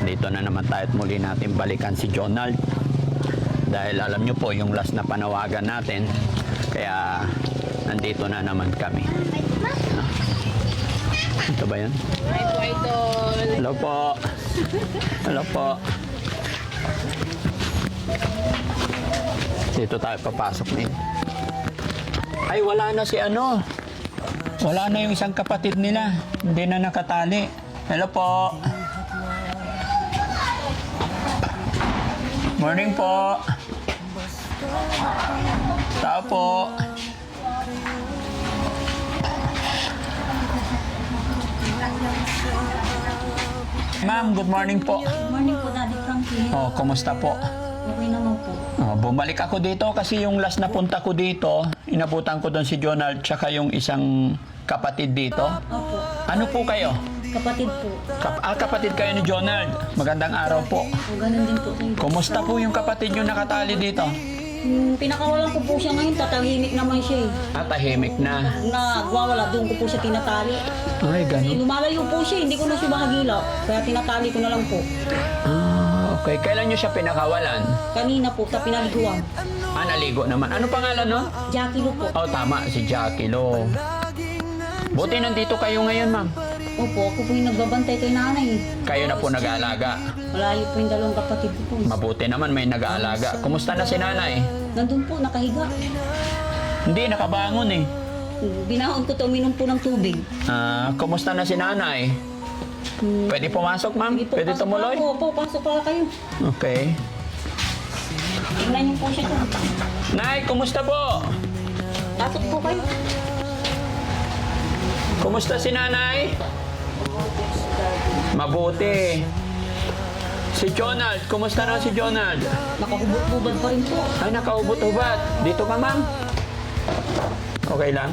Dito na naman tayo at muli natin balikan si Jonald. Dahil alam nyo po, yung last na panawagan natin. Kaya, nandito na naman kami. Ito ba yun? Hi po, idol. Hello po. Hello po. Dito tayo papasok na yun. Ay, wala na si ano. Wala na yung isang kapatid nila. Hindi na nakatali. Hello po. Morning po. Tao po. Ma'am, good morning po. Good morning po, Daddy Frankie. Oh, kumusta po? Okay naman po. Oh, bumalik ako dito kasi yung last na punta ko dito, inabutan ko doon si Jonald tsaka yung isang kapatid dito. Opo. Ano po kayo? Kapatid po. Kapatid kayo ni Jonald. Magandang araw po. O, ganun din po. Kumusta po yung kapatid yung nakatali dito? Pinakawalan ko po siya ngayon, tatahimik naman siya eh. Tahimik na. Nagwawala, doon ko po siya tinatali. Ay, ganun. Lumalayo po siya, hindi ko na siya makagila. Kaya tinatali ko na lang po. Okay. Kailan nyo siya pinakawalan? Kanina po, sa pinaliguan. Naligo naman. Ano pangalan nun? Jackie Lu po. Oh, tama. Si Jackie Lo. Buti nandito kayo ngayon, ma'am. Opo, ako po yung nagbabantay kay nanay. Kayo na po nag-aalaga. Malayo po yung dalawang kapatid ko po. Mabuti naman may nag-aalaga. Kumusta na si nanay? Nandun po, nakahiga. Hindi, nakabangon eh. Binahon ko to, uminom po ng tubig. Kumusta na si nanay? Pwede pumasok, ma'am? Sige po, Pwede pasok tumuloy? pa. Opo, pasok pa kayo. Okay. Tingnan niyo po siya to. Nay, kumusta po? Pasok po kayo. Kumusta si nanay? Mabuti. Si Jonald, kumusta na si Jonald? Nakahubot-hubad pa rin po. Ay, nakaubot-ubad. Dito ka, ma'am. Okay lang?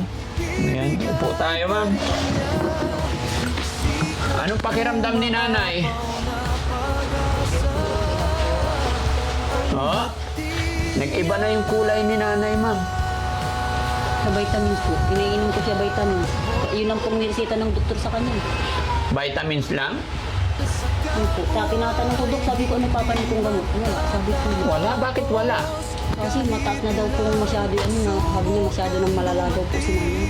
Ayan, upo tayo, ma'am. Anong pakiramdam ni nanay? Oh, nag-iba na yung kulay ni nanay, ma'am. Sa vitamins po. Pinainom ko siya vitamins. Yun lang pong niresita ng doktor sa kanya. Vitamins lang? Yun po. Kaya tinatanong ko, Dok, sabi ko, ano papanin kong gamot? Wala. Sabi ko, Wala, bakit wala? kasi mataas na daw po masyado, ano na, sabi niya masyado ng malala daw po si nanay.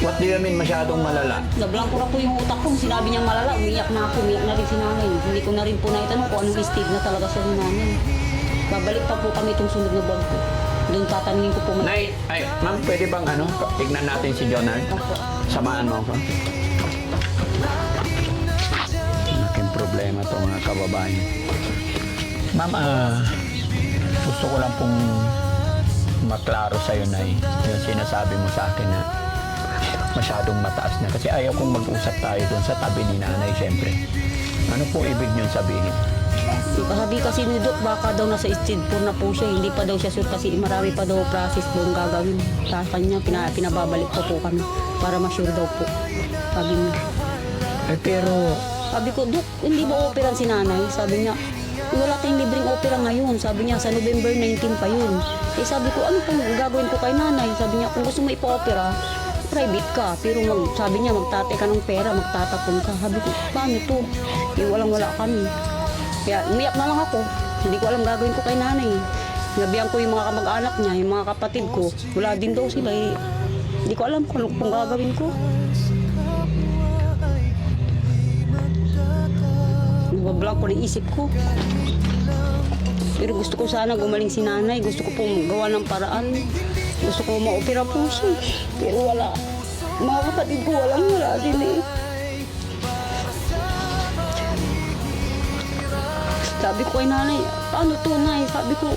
What do you mean masyadong malala? Nablangko na po yung utak ko. Sinabi niya malala, umiyak na ako. Umiyak na rin si nanay. Hindi ko na rin po naitanong kung anong stage na talaga siya ni nanay. Babalik pa po kami itong sunod na buwan po. Doon tatanungin ko po. Nay, ay, ma'am, pwede bang ano, tignan natin si Jonald? Opo. Samaan mo ako. Malaking problema to mga kababayan. Ma'am, gusto ko lang pong maklaro sa'yo, Nay. Yung sinasabi mo sa akin na masyadong mataas na. Kasi ayaw kong mag-usap tayo doon sa tabi ni nanay, siyempre. Ano po ibig niyong sabihin? Sabi kasi ni Doc, baka daw nasa stage 4 na po siya. Hindi pa daw siya sure kasi marami pa daw process doon gagawin. Sa kanya, pinababalik pa po kami para ma-sure daw po. Sabi niya. Pero, Sabi ko, Doc, hindi ba operan si nanay? Sabi niya, wala tayong libreng opera ngayon. Sabi niya, sa November 19 pa yun. Eh sabi ko, ano pang gagawin ko kay nanay? Sabi niya, kung gusto mo ipa-opera, private ka. Pero sabi niya, magtate ka ng pera, magtatapon ka. Sabi ko, paano to? Eh, walang-wala kami. Kaya umiyak na lang ako. Hindi ko alam gagawin ko kay nanay. Nabihan ko yung mga kamag-anak niya, yung mga kapatid ko. Wala din daw sila eh. Hindi ko alam kung gagawin ko. Nabablank ko rin isip ko. Pero gusto ko sana gumaling si nanay. Gusto ko pong gawa ng paraan. Gusto ko ma-opera po siya. Pero wala. Mga kapatid ko walang-wala din eh. Sabi ko kay nanay, paano to, Nay? Sabi ko,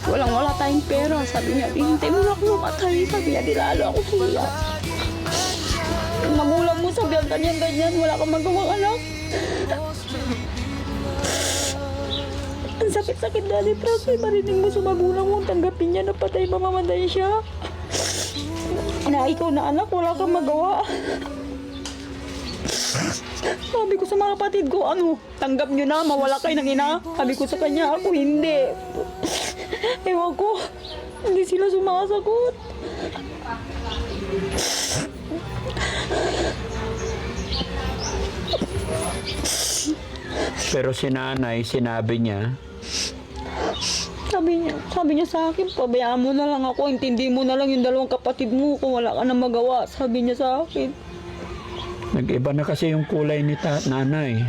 walang-wala tayong pera. Sabi niya, hintay mo na ako mamatay. Sabi niya, di lalo ako siya. Yung magulang mo, sabihan ganyan-ganyan, wala kang magawang anak. Ang sakit-sakit, Daddy Frankie. Marinig mo sa magulang mo, tanggapin niya na patay mamamatay siya. Na ikaw na anak, wala kang magawa. Sabi ko sa mga kapatid ko, ano, tanggap nyo na, mawala kayo ng ina. Sabi ko sa kanya, ako hindi. Ewan ko, hindi sila sumasagot. Pero si nanay, sinabi niya, Sabi niya sa akin, pabayaan mo na lang ako, intindi mo na lang yung dalawang kapatid mo kung wala ka na magawa. Sabi niya sa akin. nag-iba na kasi yung kulay ni nanay.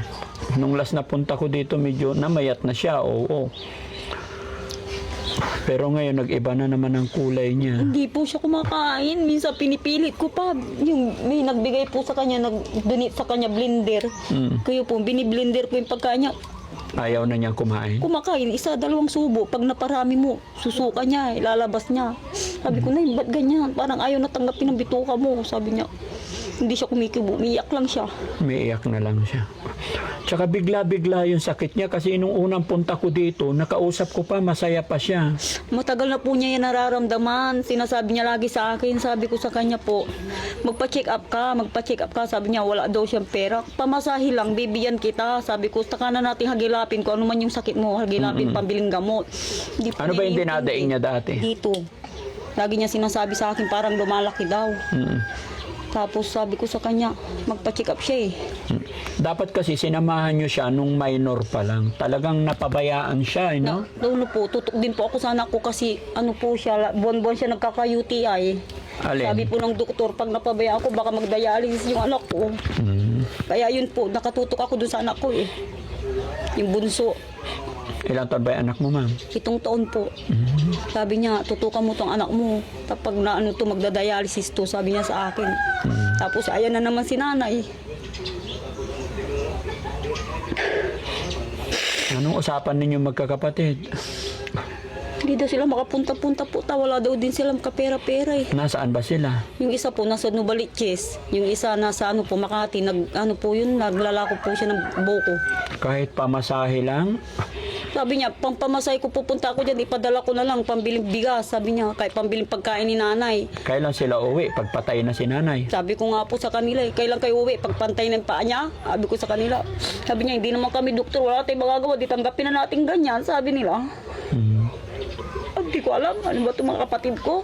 Nung last na punta ko dito, medyo namayat na siya, oo. Pero ngayon, nag-iba na naman ang kulay niya. Hindi po siya kumakain. Minsan pinipilit ko pa. Yung may nagbigay po sa kanya, nag-donate sa kanya blender. Kaya po, biniblender ko yung pagkain niya. Ayaw na niyang kumain. Kumakain, isa, dalawang subo. Pag naparami mo, susuka niya, ilalabas niya. Sabi ko, Nay, ba't ganyan? Parang ayaw na tanggapin ang bituka mo. Sabi niya, hindi siya kumikibo, umiyak lang siya. Umiiyak na lang siya. Tsaka bigla-bigla yung sakit niya kasi nung unang punta ko dito, nakausap ko pa, masaya pa siya. Matagal na po niya yan nararamdaman. Sinasabi niya lagi sa akin, sabi ko sa kanya po, magpa-check up ka. Sabi niya, wala daw siyang pera. Pamasahe lang, bibigyan kita. Sabi ko, saka na natin hagilapin kung ano man yung sakit mo, hagilapin, pambiling gamot. Hindi po Ano ba yung naiintindi. dinadaing niya dati? Dito. Lagi niya sinasabi sa akin, parang lumalaki daw. Mm. Tapos sabi ko sa kanya, magpa-check up siya eh. Dapat kasi sinamahan niyo siya nung minor pa lang. Talagang napabayaan siya, no? Ano po, tutok din po ako sa anak ko kasi ano po siya, buwan-buwan siya nagkaka-UTI. Alin? Sabi po ng doktor, pag napabayaan ko, baka mag-dialysis yung anak ko. Kaya yun po, nakatutok ako dun sa anak ko eh. Yung bunso. Ilang taon ba yung anak mo, ma'am? 7 taon po. Sabi niya, tutukan mo tong anak mo. Tapos na ano to, magda-dialysis to, sabi niya sa akin. Tapos ayan na naman si nanay. Anong usapan ninyo magkakapatid? Hindi daw sila makapunta-punta po. Wala daw din sila makapera-pera eh. Nasaan ba sila? Yung isa po nasa Novaliches, yung isa nasa ano po Makati, naglalako po siya ng buko. Kahit pamasahe lang? Sabi niya, pampamasay ko pupunta ako diyan, ipadala ko na lang pambiling bigas. Sabi niya, kahit pambiling pagkain ni nanay. Kailan sila uwi? Pagpatay na si nanay. Sabi ko nga po sa kanila, kailan kayo uwi? Pagpantay ng paa niya? Sabi ko sa kanila. Sabi niya, hindi naman kami doktor, wala tayong magagawa, di tanggapin na natin ganyan. Sabi nila. Hindi ko alam, ano ba itong mga kapatid ko?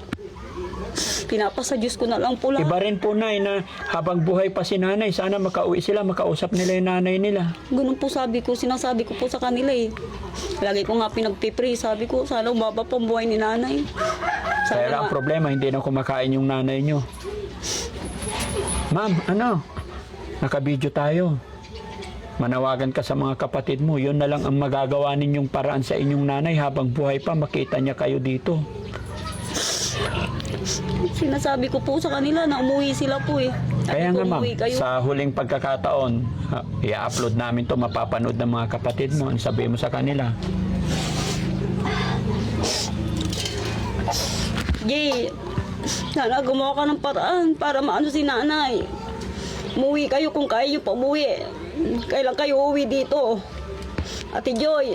Pinapasa Diyos ko na lang po lang. Iba rin po, Nay, na habang buhay pa si nanay, sana makauwi sila, makausap nila yung nanay nila. Ganun po sabi ko, sinasabi ko po sa kanila eh. Lagi ko nga pinagpipray, sabi ko, sana umaba pa ang buhay ni nanay. Kaya lang ang problema, hindi na kumakain yung nanay nyo. Ma'am, ano? Nakabidyo tayo. Manawagan ka sa mga kapatid mo. Yun na lang ang magagawa ninyong paraan sa inyong nanay habang buhay pa, makita niya kayo dito. Sinasabi ko po sa kanila na umuwi sila po eh. Kaya Sabi nga ko, ma'am, umuwi kayo. sa huling pagkakataon, i-upload namin to, mapapanood ng mga kapatid mo. Ano sabihin mo sa kanila? Jay, sana gumawa ka ng paraan para maano si nanay. Umuwi kayo kung kaya nyo pa umuwi. Kailan kayo uwi dito? Ate Joy,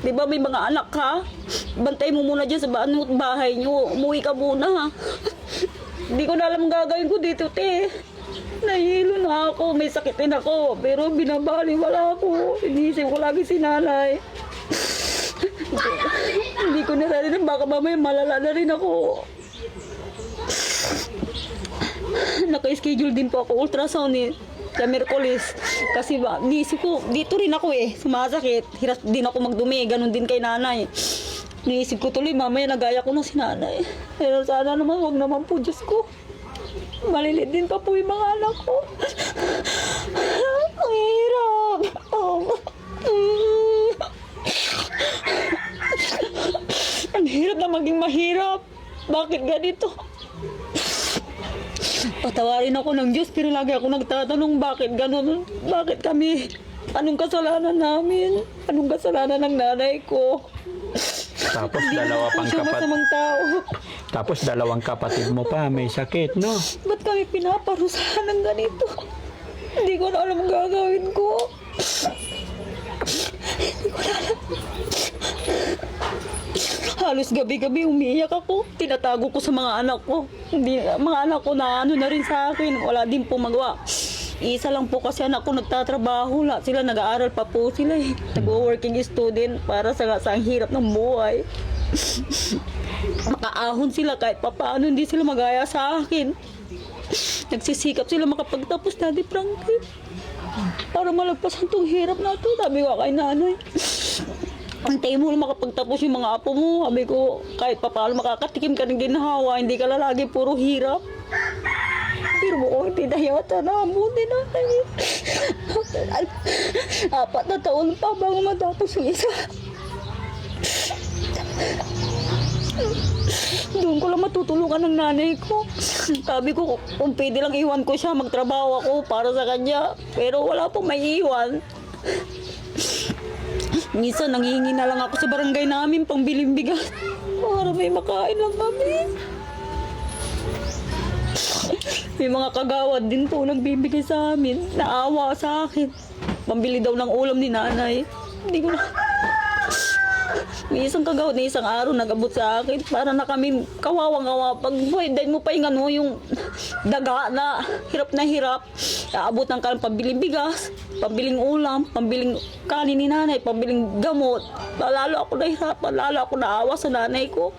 di ba may mga anak ka? Bantay mo muna dyan sa bahay nyo. Umuwi ka muna. Hindi ko na alam ang gagawin ko dito, te. Nahihilo na ako. May sakit din ako. Pero binabaliwala ako. Iniisip ko lagi si nanay. Hindi ko na rin. Baka mamaya malala na rin ako. Naka-schedule din po ako ultrasound eh. Sa Merkulis. Kasi ba, niisip ko, dito rin ako eh. Sumasakit. Hirap din ako magdumi. Ganon din kay nanay. Niisip ko tuloy, mamaya nagaya ko na si nanay. Pero sana naman, wag naman po, Diyos ko. Malilit din pa po yung mga anak ko. Ang hirap. Ang hirap na maging mahirap. Bakit ganito? Patawarin ako ng Diyos, pero lagi ako nagtatanong bakit ganun? Bakit kami? Anong kasalanan namin? Anong kasalanan ng nanay ko? Tapos Hindi dalawa naman po pang siya kapatid. masamang tao. Tapos dalawang kapatid mo pa, may sakit, no? Ba't kami pinaparusahan ng ganito? Hindi ko na alam ang gagawin ko. Hindi ko na alam. Halos gabi-gabi umiiyak ako. Tinatago ko sa mga anak ko. Hindi, mga anak ko na ano na rin sa akin. Wala din po magawa. Isa lang po kasi anak ko nagtatrabaho. Lahat sila nag-aaral pa po sila eh. Nag-working student para sa ang hirap ng buhay. Makaahon sila kahit papaano hindi sila magaya sa akin. Nagsisikap sila makapagtapos, Daddy Frankie. para malagpasan tong hirap na to. Sabi ko kay nanay, antayin mo na makapagtapos yung mga apo mo. Sabi ko, kahit pa paano makakatikim ka ng ginhawa, hindi ka lalagi puro hirap. Pero mo kong tinayata na amunin na kayo. 4 na taon pa bago matapos yung isa. Doon ko lang matutulungan ng nanay ko. Sabi ko, kung pwede lang iwan ko siya, magtrabaho ako para sa kanya. Pero wala pong may iwan. Minsan nanghihingi na lang ako sa barangay namin pang biling bigas para may makain lang kami. May mga kagawad din po nagbibigay sa amin. Naawa sa akin. Pambili daw ng ulam ni nanay. Hindi ko na... May isang kagawad na isang araw nag-abot sa akin para na kami kawawang-kawa. Pag dahil mo pa yung daga na hirap, aabot ng kalang pambiling bigas, pambiling ulam, pambiling kanin ni nanay, pambiling gamot. Lalo ako nahirapan, lalo ako naawa sa nanay ko.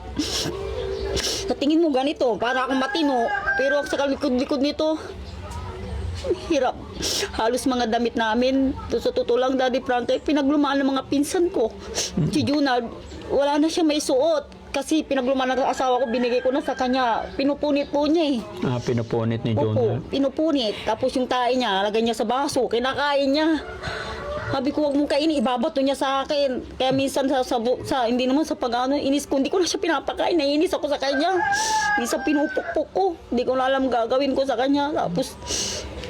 Sa tingin mo ganito, para akong matino, pero sa kalikod-likod nito, hirap. Halos mga damit namin, sa totoo lang, Daddy Frankie, pinaglumaan ng mga pinsan ko. Si Junard, wala na siya may suot. Kasi pinaglumaan ng asawa ko, binigay ko na sa kanya. Pinupunit po niya eh. Ah, pinupunit ni Opo, Junard. pinupunit. Tapos yung tae niya, lagay niya sa baso, kinakain niya. Sabi ko, huwag mong kainin, ibabato niya sa akin. Kaya minsan hindi naman sa pag-ano, inis ko, hindi ko na siya pinapakain, naiinis ako sa kanya. Minsan pinupukpuk ko, hindi ko na alam gagawin ko sa kanya. Tapos,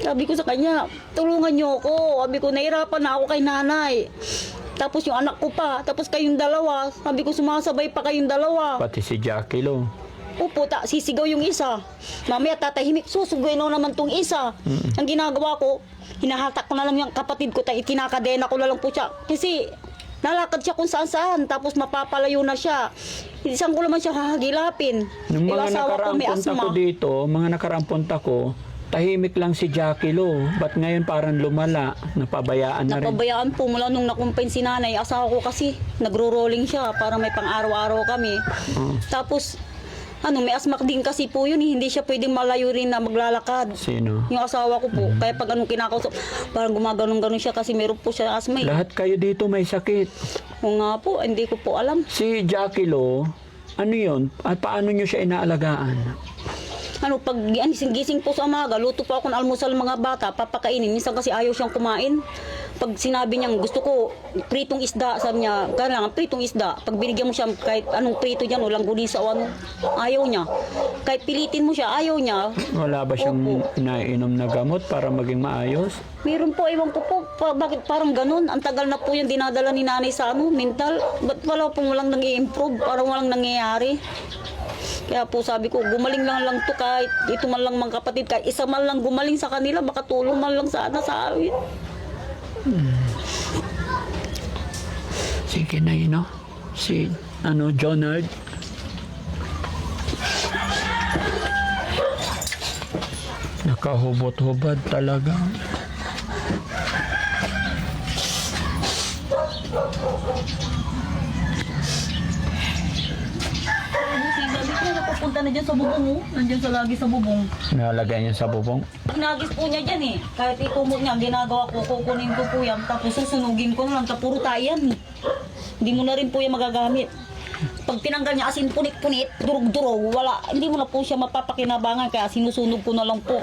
sabi ko sa kanya, tulungan niyo ako. Sabi ko, nahirapan na ako kay nanay. Tapos yung anak ko pa, tapos kayong dalawa. Sabi ko, sumasabay pa kayong dalawa. Pati si Jackie Lo. Upo, sisigaw yung isa. Mamaya tatahimik, susugoy na naman tong isa. Ang ginagawa ko, hinahatak ko na lang yung kapatid ko, kinakadena ko na lang po siya. Kasi nalakad siya kung saan-saan, tapos mapapalayo na siya. Isang ko naman siya hahagilapin. Nung mga asawa ko nakaraang may punta ko asma. dito, mga nakaraang punta ko, tahimik lang si Jackie Lo. Ba't ngayon parang lumala? Napabayaan na rin. Napabayaan po mula nung nakumpay si nanay. Asawa ko kasi nagro-rolling siya para may pang-araw-araw kami. Tapos, may asmak din kasi po yun. Hindi siya pwedeng malayo rin na maglalakad. Sino? Yung asawa ko po. Kaya pag kinakausap, parang gumaganon-ganon siya kasi meron po siya asma. Lahat kayo dito may sakit. O nga po, hindi ko po alam. Si Jackie Lo, ano yun? At paano nyo siya inaalagaan? Pag gising po sa umaga, luto po ako ng almusal mga bata, papakainin. Minsan kasi ayaw siyang kumain. Pag sinabi niyang gusto ko pritong isda, sabi niya, kailangan pritong isda. Pag binigyan mo siya kahit anong prito diyan, walang gunisa o ano, ayaw niya. Kahit pilitin mo siya, ayaw niya. Wala ba siyang inainom na gamot para maging maayos? Meron po, ewan ko po, bakit parang ganun? Ang tagal na po yung dinadala ni nanay sa mental. Ba't wala pong walang nag-i-improve, parang walang nangyayari? Kaya po sabi ko, gumaling lang to kahit ito man lang mga kapatid, kahit isa man lang gumaling sa kanila, makatulong man lang sana sa amin. Sige na yun, no? Si, Jonard. Nakahubot-hubad talaga. Napapunta na dyan sa bubong mo. Nandiyan sa lagi sa bubong. Nalagay niya sa bubong. Pag nagis po niya dyan eh. Kahit ikumot niya, ginagawa ko, kukunin ko po yan. Tapos susunugin ko na lang. Puro tayan eh. Hindi mo na rin po yan magagamit. Pag tinanggal niya asin punit-punit, durog-durog, wala. Hindi mo na po siya mapapakinabangan. Kaya sinusunog ko na lang po.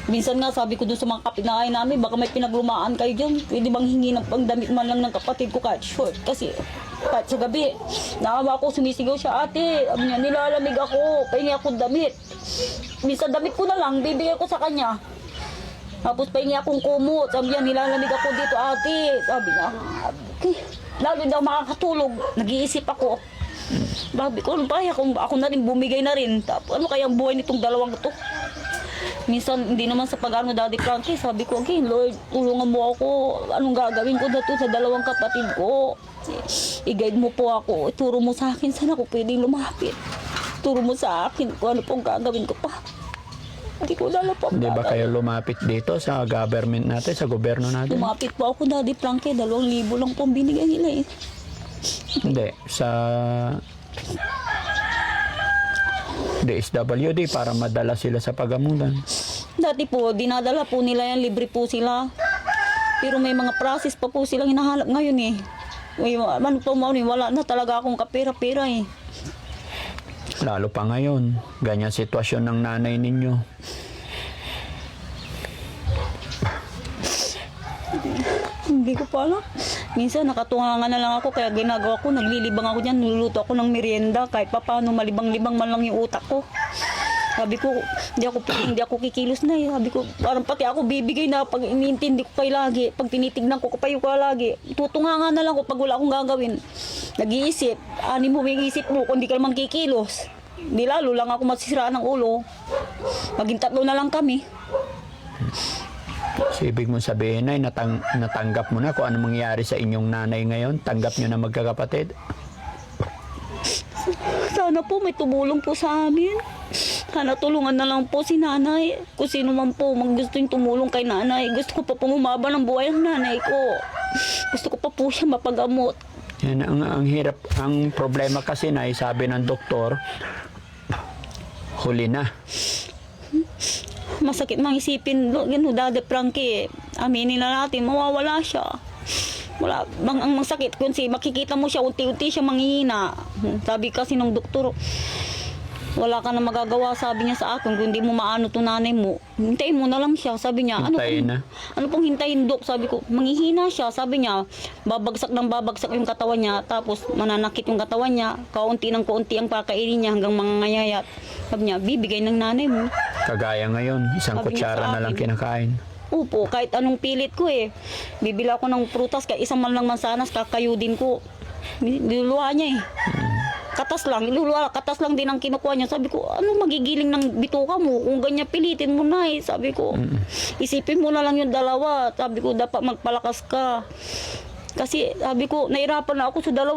Minsan nga sabi ko doon sa mga kapitbahay namin, baka may pinaglumaan kayo dyan. Pwede bang hingi ng pangdamit man lang ng kapatid ko kahit short. Kasi kahit sa gabi, naawa ko, sumisigaw siya, ate, sabi niya, nilalamig ako, pahingi ako damit. Minsan damit ko na lang, bibigay ko sa kanya. Tapos pahingi akong kumot, sabi niya, nilalamig ako dito, ate. Sabi niya, okay. Lalo daw makakatulog, nag-iisip ako. Sabi ko, ano ba, ako na rin, bumigay na rin. Tapos ano kaya ang buhay nitong dalawang to? Minsan, hindi naman sa pag-ano, Daddy Frankie, sabi ko, okay, Lord, tulungan mo ako. Anong gagawin ko dito sa dalawang kapatid ko? I-guide mo po ako. Ituro mo sa akin, saan ako pwedeng lumapit. Turo mo sa akin kung ano pong gagawin ko pa. Hindi ko alam po. Di ba kayo lumapit dito sa government natin, sa gobyerno natin? Lumapit po ako, Daddy Frankie. 2,000 lang po ang binigay nila eh. Hindi, sa DSWD para madala sila sa pagamulan. Dati po, dinadala po nila yan, libre po sila. Pero may mga process pa po silang hinahanap ngayon eh. Uy, ano po, wala na talaga akong kapira-pira eh. Lalo pa ngayon, ganyan sitwasyon ng nanay ninyo. Hindi ko pa alam. Minsan nakatunga na lang ako kaya ginagawa ko, naglilibang ako dyan, niluluto ako ng merienda kahit pa paano malibang-libang man lang yung utak ko. Sabi ko, hindi ako kikilos na eh. Sabi ko, parang pati ako bibigay na pag iniintindi ko kayo lagi, pag tinitignan ko kayo lagi, tutunga na lang ko pag wala akong gagawin. Nag-iisip, mo yung isip mo kung di ka naman kikilos. Di lalo lang ako masisiraan ng ulo. Maging 3 na lang kami. So, ibig mong sabihin ay natanggap mo na kung ano mangyayari sa inyong nanay ngayon? Tanggap nyo na magkakapatid? Sana po may tumulong po sa amin. Sana tulungan na lang po si nanay. Kung sino man po gusto yung tumulong kay nanay. Gusto ko pa pong umaba ng buhay ng nanay ko. Gusto ko pa po siya mapagamot. Yan ang hirap. Ang problema kasi na sabi ng doktor, huli na. Masakit mang isipin, Daddy Frankie, aminin na natin, mawawala siya. Wala, ang masakit kasi makikita mo siya, unti-unti siya manghihina. Sabi kasi ng doktor, wala ka na magagawa, sabi niya sa akin, kung hindi mo maano to nanay mo, hintayin mo na lang siya. Sabi niya, ano pong hintayin, Dok? Sabi ko, manghihina siya. Sabi niya, babagsak yung katawan niya, tapos mananakit yung katawan niya, kaunti ng kaunti ang pakainin niya hanggang mangangayayat. Sabi niya, bibigay ng nanay mo. Kagaya ngayon, isang Sabi niya kutsara sa na lang akin. kinakain. Opo, kahit anong pilit ko eh. Bibila ako ng prutas, kahit isang man lang mansanas, kakayudin ko. Niluluha niya eh. Katas lang din ang kinukuha niya. Sabi ko, ano magigiling ng bituka mo? Kung ganyan pilitin mo na eh. Sabi ko, isipin mo na lang yung dalawa. Sabi ko, dapat magpalakas ka. Kasi sabi ko, nahirapan na ako sa dalawa.